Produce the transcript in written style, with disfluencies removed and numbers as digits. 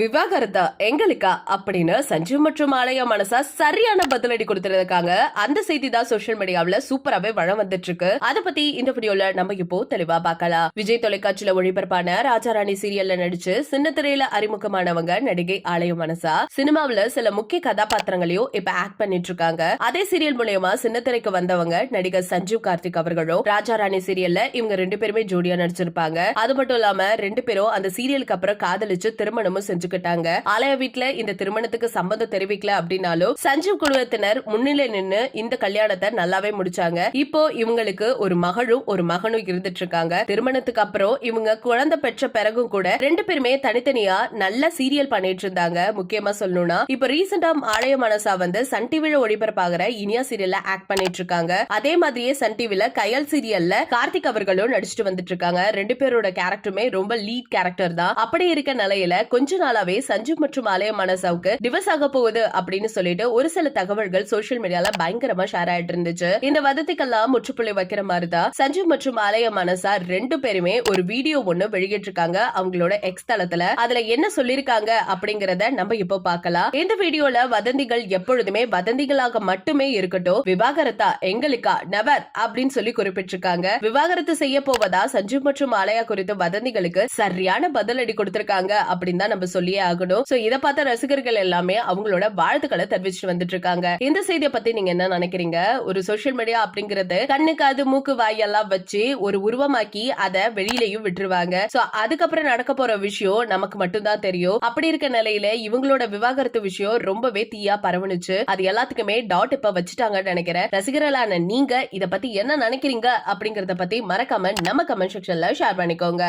விவாகரத்தா எங்களுக்கா அப்படின்னு சஞ்சீவ் மற்றும் ஆலயா மனசா சரியான பதிலடி கொடுத்திருக்காங்க. அந்த செய்தி தான் சோசியல் மீடியாவில் சூப்பராகவே வளம் வந்துட்டு இருக்கு. அதை பத்தி இந்த வீடியோல நம்ம இப்போ தெளிவா பார்க்கலாம். விஜய் தொலைக்காட்சியில ஒளிபரப்பான ராஜாராணி சீரியல்ல நடிச்சு சின்ன திரையில அறிமுகமானவங்க நடிகை ஆலயா மனசா சினிமாவில சில முக்கிய கதாபாத்திரங்களையும் இப்ப ஆக்ட் பண்ணிட்டு இருக்காங்க. அதே சீரியல் மூலமா சின்ன திரைக்கு வந்தவங்க நடிகர் சஞ்சீவ் கார்த்திக் அவர்களும் ராஜாராணி சீரியல்ல இவங்க ரெண்டு பேருமே ஜோடியா நடிச்சிருப்பாங்க. அது மட்டும் இல்லாம ரெண்டு பேரும் அந்த சீரியலுக்கு அப்புறம் காதலிச்சு திருமணமும் செஞ்சுக்கிட்டாங்க. ஆலயா வீட்டுல இந்த திருமணத்துக்கு சம்மதம் தெரிவிக்கல அப்படின்னாலும் சஞ்சீவ் குடும்பத்தினர் முன்னிலை நின்று இந்த கல்யாணத்தை நல்லாவே முடிச்சாங்க. இப்போ இவங்களுக்கு ஒரு மகளும் ஒரு மகனும் இருந்துட்டு இருக்காங்க. திருமணத்துக்கு அப்புறம் இவங்க குழந்தை பெற்ற பிறகும் கூட ரெண்டு பேருமே தனித்தனியா நல்ல சீரியல் பண்ணிட்டு இருந்தாங்க. முக்கியமா சொல்லணும்னா இப்ப ரீசெண்டா ஆலய மனசா வந்து சன் டிவில ஒளிபரப்பாகிற இனியா சீரியல்ல ஆக்ட் பண்ணிட்டு இருக்காங்க. அதே மாதிரியே சன் டிவில கயல் சீரியல்ல கார்த்திக் அவர்களும் நடிச்சுட்டு வந்துட்டு இருக்காங்க. ரெண்டு பேரோட கேரக்டருமே ரொம்ப லீட் கேரக்டர் தான். அப்படி இருக்க நிலையில கொஞ்ச நாளாவே சஞ்சீவ் மற்றும் ஆலயா மனசாவுக்கு டிவோர்ஸ் ஆக போகுது அப்படின்னு சொல்லிட்டு ஒரு சில தகவல்கள் சோசியல் மீடியால பயங்கரமா ஷேர் ஆயிட்டு இருந்துச்சு. இந்த வதந்திக்கெல்லாம் முற்றுப்புள்ளி வைக்கிற மாதிரிதான் சஞ்சீவ் மற்றும் ஆலயா மனசா ரெண்டு பேருமே ஒரு வீடியோ ஒண்ணு வெளியிட்டு இருக்காங்க அவங்களோட எக்ஸ் தளத்துல. அதுல என்ன சொல்லிருக்காங்க அப்படிங்கறத நம்ம இப்போ பார்க்கலாம். இந்த வீடியோல வதந்திகள் எப்பொழுதுமே வதந்திகளாக மட்டுமே இருக்கட்டும், விவாகரத்தா எங்களுக்கா நெவர் அப்படின்னு சொல்லி குறிப்பிட்டிருக்காங்க. விவாகரத்து செய்ய போவதா சஞ்சீவ் மற்றும் ஆலயா குறித்த வதந்திகளுக்கு சரியான பதிலடி கொடுத்திருக்காங்க அப்படின்னு தான் நம்ம சொல்லியே ஆகணும். சோ இத பார்த்த ரசிகர்கள் எல்லாமே அவங்களோட வாழ்த்துக்களை தெரிவிச்சுட்டு வந்துட்டு இருக்காங்க. இந்த செய்தியை பத்தி நீங்க என்ன நினைக்கிறீங்க? ஒரு சோசியல் மீடியா அப்படிங்கறது கண்ணுக்கு அது மூக்கு வாய் எல்லாம் வச்சு ஒரு உருவமாக்கி அதை வெளியிலையும் விட்டுருவாங்க. சோ அதுக்கப்புறம் நடக்க போற விஷயம் நமக்கு மட்டும் தான் தெரியும். அப்படி இருக்க நிலையில இவங்களோட விவாகரத்து விஷயம் ரொம்பவே தீயா பரவணுச்சு. அது எல்லாத்துக்குமே டாட் இப்ப வச்சுட்டாங்கன்னு நினைக்கிறேன். ரசிகர்களான நீங்க இத பத்தி என்ன நினைக்கிறீங்க அப்படிங்கறத பத்தி மறக்காம நம்ம கமெண்ட் செக்ஷன்ல ஷேர் பண்ணிக்கோங்க.